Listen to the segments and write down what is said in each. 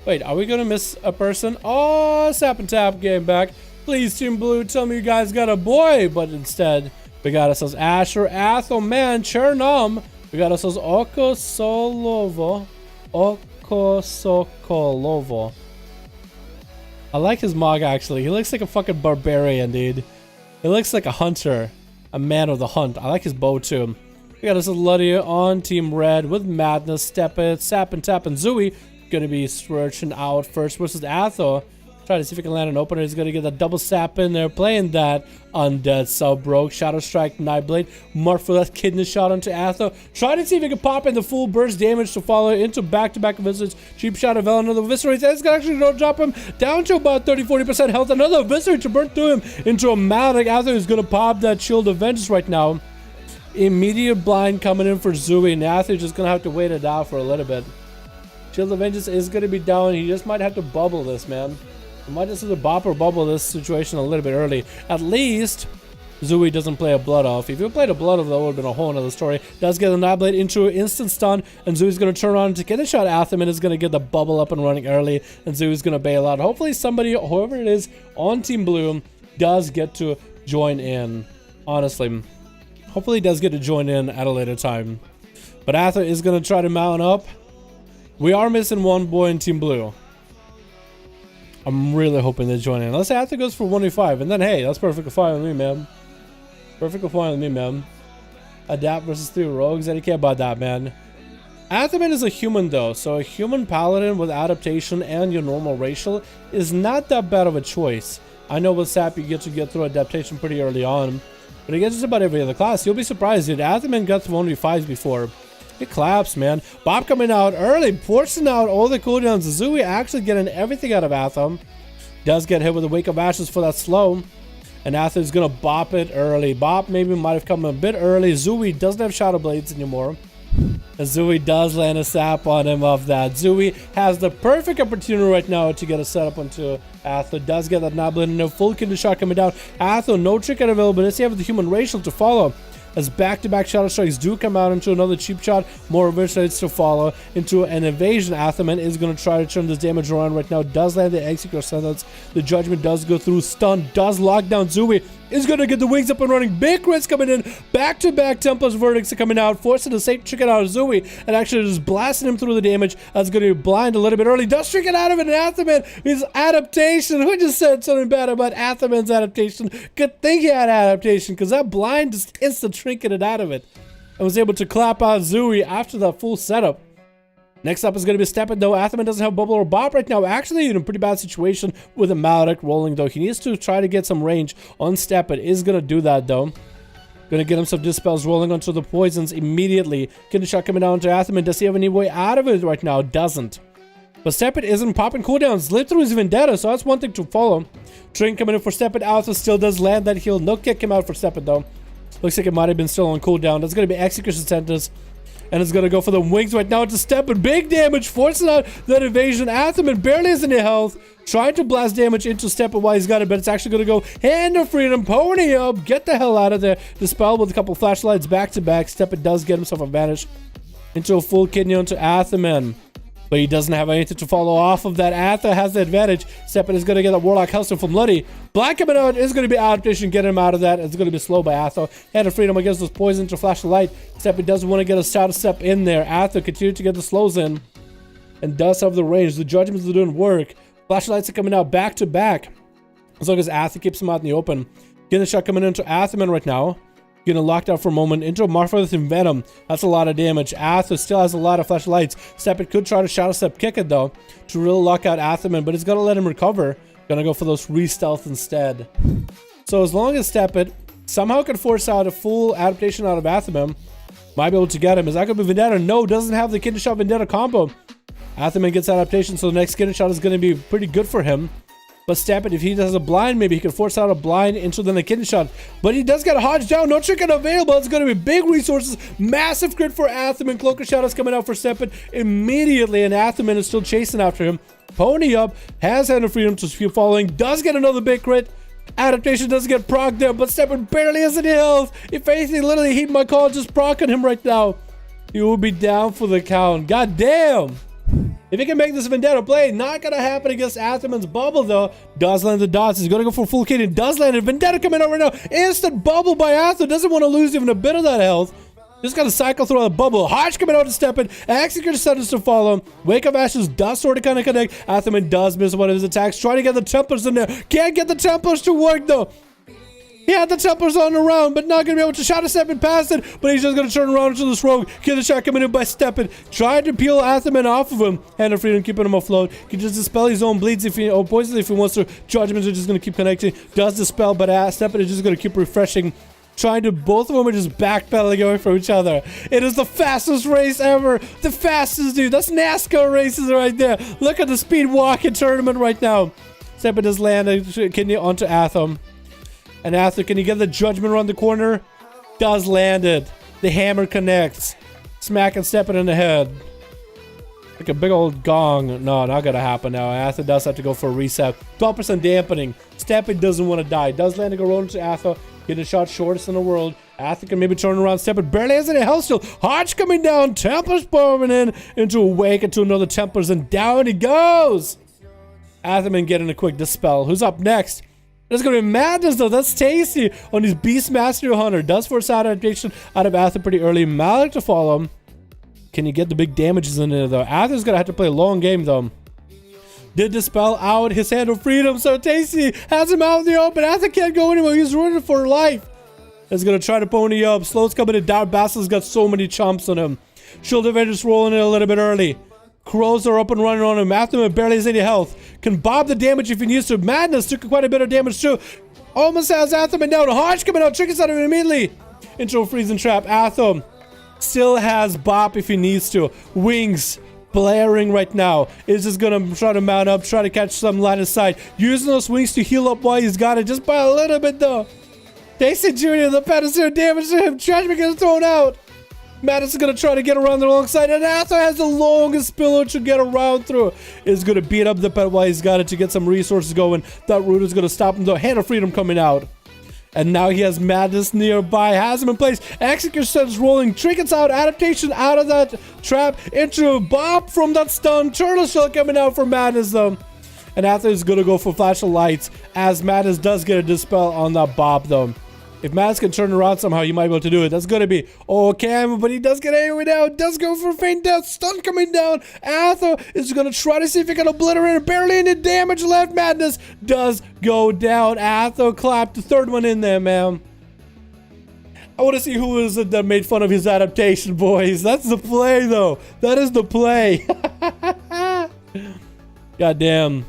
Wait, are we gonna miss a person? Oh, Sap and Tap game back. Please, Team Blue, tell me you guys got a boy. But instead, we got ourselves Asher, Athel, man, Chernum. We got ourselves Okosolovo. Okosokolovo. I like his mog, actually. He looks like a fucking barbarian, dude. He looks like a hunter. A man of the hunt. I like his bow, too. We got ourselves Luddy on Team Red with Madness, Steppit, Sap and Tap, and Zooey. Gonna be searching out first versus Athel. Try to see if he can land an opener. He's gonna get that double sap in there, playing that undead sub broke. Shadow Strike, Nightblade, mark for that kidney shot onto Athel. Try to see if he can pop in the full burst damage to follow into back-to-back visits. Cheap shot of another Viscerate. It's gonna actually drop him down to about 30-40% health. Another Viscerate to burn through him into a Maledict. Athel is gonna pop that Shield of Vengeance right now. Immediate blind coming in for Zooey, and Athel just gonna have to wait it out for a little bit. Shield of Vengeance is going to be down. He just might have to bubble this, man. He might just have to bop or bubble this situation a little bit early. At least, Zooey doesn't play a Blood Off. If he played a Blood Off, that would have been a whole other story. Does get the Nightblade into an instant stun, and Zooey's going to turn around to get a shot at him, and is going to get the bubble up and running early, and Zooey's going to bail out. Hopefully somebody, whoever it is, on Team Blue does get to join in. Honestly. Hopefully he does get to join in at a later time. But Athel is going to try to mount up. We are missing one boy in Team Blue. I'm really hoping they join in. Let's say Athel goes for 1v5, and then hey, that's perfectly fine with me, man. Perfectly fine with me, man. Adapt versus 3 rogues. I don't care about that, man. Athaman is a human, though, so a human paladin with adaptation and your normal racial is not that bad of a choice. I know with Sap you get through adaptation pretty early on, but it gets just about every other class. You'll be surprised, dude. Athaman got through 1v5s before. It claps, man. Bob coming out early, forcing out all the cooldowns. Zooey actually getting everything out of Athel. Does get hit with a Wake of Ashes for that slow. And Athel is going to bop it early. Bop maybe might have come a bit early. Zooey doesn't have Shadow Blades anymore. And Zooey does land a sap on him of that. Zooey has the perfect opportunity right now to get a setup onto Athel. Does get that Nightblade and no full kidney shot coming down. Athel, no trick available. Does he have the human racial to follow? As back-to-back Shadow Strikes do come out into another cheap shot, more Viscerates to follow into an evasion. Athaman is going to try to turn this damage around right now. Does land the Executor Sentence. The Judgment does go through. Stun does lock down Zooey. Is going to get the wings up and running. Big crits coming in. Back-to-back Templar's Verdicts are coming out. Forcing the safe trick out of Zooey. And actually just blasting him through the damage. That's going to be blind a little bit early. Does trick it out of it. And Athaman, his adaptation. Who just said something bad about Athaman's adaptation? Good thing he had adaptation, because that blind just instant trinketed out of it. And was able to clap out Zooey after that full setup. Next up is going to be Steppin, though. Athaman doesn't have Bubble or Bop right now. Actually in a pretty bad situation with a Maledict rolling, though. He needs to try to get some range on Steppin. Is going to do that, though. Going to get him some Dispels rolling onto the poisons immediately. Kidney shot coming down to Athaman. Does he have any way out of it right now? Doesn't. But Steppin isn't popping cooldowns. Lived through his Vendetta, so that's one thing to follow. Train coming in for Steppin. Alpha still does land that heal. No kick him out for Steppin, though. Looks like it might have been still on cooldown. That's going to be Execution Sentence. And it's going to go for the wings right now to Steppin. Big damage, forcing out that evasion. Athaman barely has any health. Trying to blast damage into Steppin while he's got it, but it's actually going to go Hand of Freedom. Pony up. Get the hell out of there. Dispel with a couple flashlights back to back. Steppin does get himself a vanish into a full kidney onto Athaman. But he doesn't have anything to follow off of that. Athel has the advantage. Steppin is going to get a Warlock Hellstone from Luddy. Black coming out is going to be adaptation. Get him out of that. It's going to be slow by Athel. Hand of Freedom against those poison to flash the light. Steppin doesn't want to get a shadow step in there. Athel continues to get the slows in. And does have the range. The Judgments are doing work. Flashlights are coming out back to back. As long as Athel keeps him out in the open. Getting a shot coming into Athaman right now. Getting locked out for a moment into a Marfarith and Venom. That's a lot of damage. Athel still has a lot of flashlights. Steppin could try to Shadow Step kick it, though, to really lock out Athaman, but it's going to let him recover. Gonna go for those re-stealth instead. So as long as Steppin somehow can force out a full adaptation out of Athaman, might be able to get him. Is that going to be Vendetta? No, doesn't have the Kidney Shot Vendetta combo. Athaman gets adaptation, so the next Kidney Shot is going to be pretty good for him. But Stampin', if he does a blind, maybe he can force out a blind into the kidney shot. But he does get a hodge down. No trick available. It's going to be big resources. Massive crit for Atherman. Cloak of Shadows coming out for Stampin' immediately. And Atherman is still chasing after him. Pony up. Has Hand of Freedom to keep following. Does get another big crit. Adaptation doesn't get proc there. But Stampin' barely has any health. If anything, literally Heed My Call just procking him right now. He will be down for the count. God damn. If he can make this Vendetta play, not gonna happen against Atherman's bubble though. Does land the dots. He's gonna go for full kidney. Does land it. Vendetta coming out right now. Instant bubble by Ather. Doesn't want to lose even a bit of that health. Just gotta cycle through the bubble. Hodge coming out to step in. Execute Sentence to follow him. Wake of Ashes does sort of kind of connect. Atherman does miss one of his attacks. Trying to get the Templars in there. Can't get the Templars to work though. He had the Templars on the round, but not going to be able to shadow step and past it. But he's just going to turn around into this rogue. Kill the shot coming in by Steppin. Trying to peel Atherman off of him. Hand of Freedom keeping him afloat. Can just dispel his own bleeds if he, or poison if he wants to. Judgments are just going to keep connecting. Does dispel, but Steppin is just going to keep refreshing. Trying to, both of them are just backpedaling away from each other. It is the fastest race ever. The fastest, dude. That's NASCAR races right there. Look at the speed walking tournament right now. Steppin does land a kidney onto Atham. And Ather, can he get the Judgment around the corner? Does land it. The hammer connects. Smacking Steppin in the head. Like a big old gong. No, not gonna happen now. Ather does have to go for a reset. 12% dampening. Steppin doesn't want to die. Does land a go roll into Ather. Getting a shot shortest in the world. Ather can maybe turn around. Steppin barely has any health still. Hodge coming down. Templars bombing in. Into a wake into another Templars. And down he goes. Atherman getting a quick dispel. Who's up next? That's going to be Madness, though. That's tasty on his Beastmaster Hunter. Does force out adaptation out of Ather pretty early. Malik to follow him. Can he get the big damages in there, though? Ather's going to have to play a long game, though. Did dispel out his Hand of Freedom, so Tasty has him out in the open. Ather can't go anywhere. He's running for life. He's going to try to pony up. Slow's coming in down. Bassel's got so many chumps on him. Shield Avengers rolling in a little bit early. Crows are up and running on him. Atherman barely has any health. Can bob the damage if he needs to. Madness took quite a bit of damage too. Almost has Atherman down. Hodge coming out. Trickens out of him immediately. Into a freezing trap. Atham still has bop if he needs to. Wings blaring right now. Is just gonna try to mount up. Try to catch some line of sight. Using those wings to heal up while he's got it. Just by a little bit though. Daisy Jr. the pedestal damage to him. Trashman gets thrown out. Madison is going to try to get around the wrong side, and Ather has the longest pillar to get around through. Is going to beat up the pet while he's got it to get some resources going. That root is going to stop him, though. Hand of Freedom coming out. And now he has Madness nearby, has him in place. Execution's rolling, trinkets out, adaptation out of that trap, into Bob from that stun. Turtle Shell coming out for Madness, though. And Ather is going to go for Flash of Lights, as Madness does get a dispel on that Bob, though. If Madness can turn around somehow, you might be able to do it. That's going to be Cam, but he does get AoE down. Does go for a faint death. Stun coming down. Ather is going to try to see if he can obliterate it. Barely any damage left. Madness does go down. Ather clapped the third one in there, man. I want to see who is it that made fun of his adaptation, boys. That's the play, though. That is the play. Goddamn.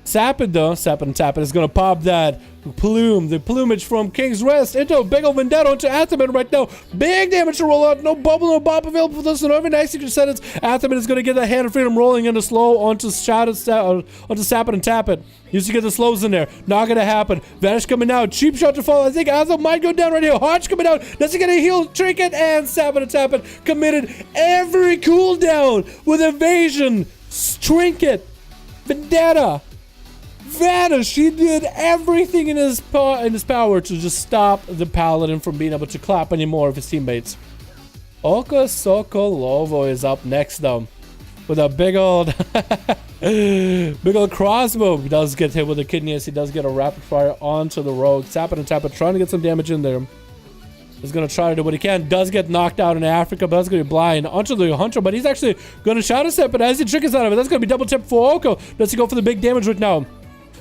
Sapid, though. Sapid and Tapid is going to pop that plume, the plumage from King's Rest into a big old Vendetta onto Atherman right now. Big damage to roll out. No bubble, no bop available for this. And over 90 seconds, Atherman is going to get that Hand of Freedom rolling into slow onto Sapid and Tapid. Used to get the slows in there. Not going to happen. Vanish coming out. Cheap shot to fall. I think Ather might go down right here. Hodge coming out. Does he get a heal? Trinket and Sapid and Tapid committed every cooldown with Evasion, Trinket, Vendetta, Vanish. He did everything in his power to just stop the Paladin from being able to clap anymore of his teammates. Oka Sokolovo is up next, though, with a big old crossbow. He does get hit with the kidneys. He does get a rapid fire onto the rogue. Sapid and Tapid trying to get some damage in there. He's going to try to do what he can. Does get knocked out in Africa, but that's going to be blind onto the Hunter. But he's actually going to Shadow Step, but as he triggers out of it, that's going to be double tip for Oko. Does he go for the big damage right now?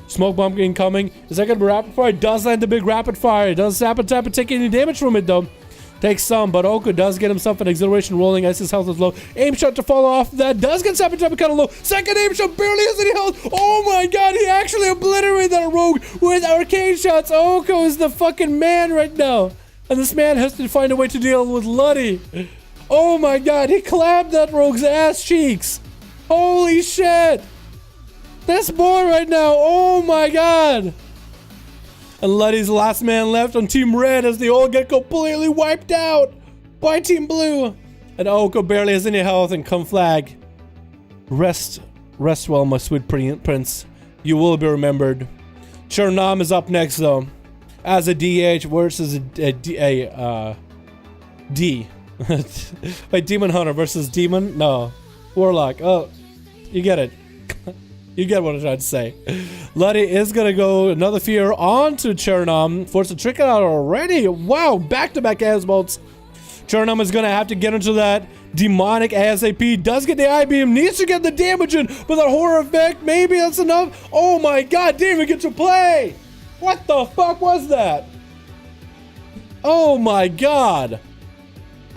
Smoke bomb incoming. Is that going to be rapid fire? Does land the big rapid fire. Does Sapid Tapid take any damage from it, though? Takes some, but Oko does get himself an exhilaration rolling as his health is low. Aim shot to fall off that. Does get Sapid Tapid kind of low. Second aim shot, barely has any health. Oh my god, he actually obliterated that rogue with arcane shots. Oko is the fucking man right now. And this man has to find a way to deal with Luddy. Oh my god, he clapped that rogue's ass cheeks. Holy shit. This boy right now. Oh my god. And Luddy's last man left on Team Red as they all get completely wiped out by Team Blue. And Oko barely has any health and come flag. Rest well, my sweet prince. You will be remembered. Chernam is up next though. As a DH versus a D. Wait, Demon Hunter versus Demon? No. Warlock. Oh, you get it. You get what I'm trying to say. Luddy is gonna go another fear onto Chernam. Force a trick out already. Wow, back-to-back bolts. Chernam is gonna have to get into that demonic ASAP. Does get the I-beam, needs to get the damage in, but that horror effect, maybe that's enough. Oh my god, didn't even get to play. What the fuck was that? Oh my god.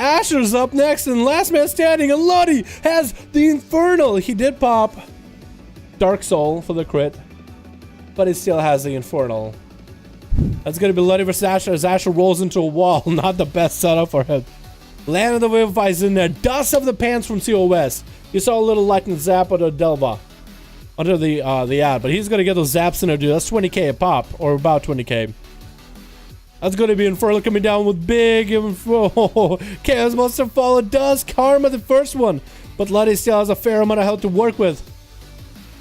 Asher's up next and last man standing, and Luddy has the Infernal. He did pop Dark Soul for the crit, but he still has the Infernal. That's gonna be Luddy versus Asher as Asher rolls into a wall. Not the best setup for him. Land of the Vivifies in there. Dust of the Pants from COS. You saw a little lightning zap under Delva. Under the ad, but he's gonna get those zaps in there, dude. That's 20k a pop, or about 20k. That's gonna be Infernal coming down with big Chaos Monster Fall. It does karma the first one, but Luddy still has a fair amount of health to work with.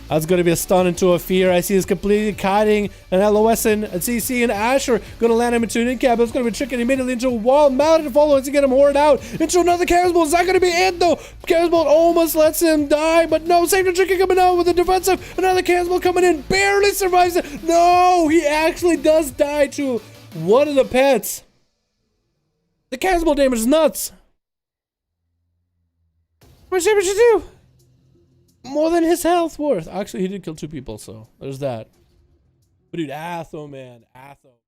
That's going to be a stun into a fear. I see is completely kiting and LOSing and CC and Asher going to land him into an in-cap. It's going to be tricking immediately into a wall. Mounted to follow to get him hoarded out into another Chaos Bolt. Is that going to be it though? Chaos Bolt almost lets him die, but no. Safety Tricky coming out with a defensive. Another Chaos Bolt coming in. Barely survives it. No, he actually does die to one of the pets. The Chaos Bolt damage is nuts. What's damage to do? More than his health worth. Actually, he did kill 2 people, so there's that. But dude, Atho, man. Atho.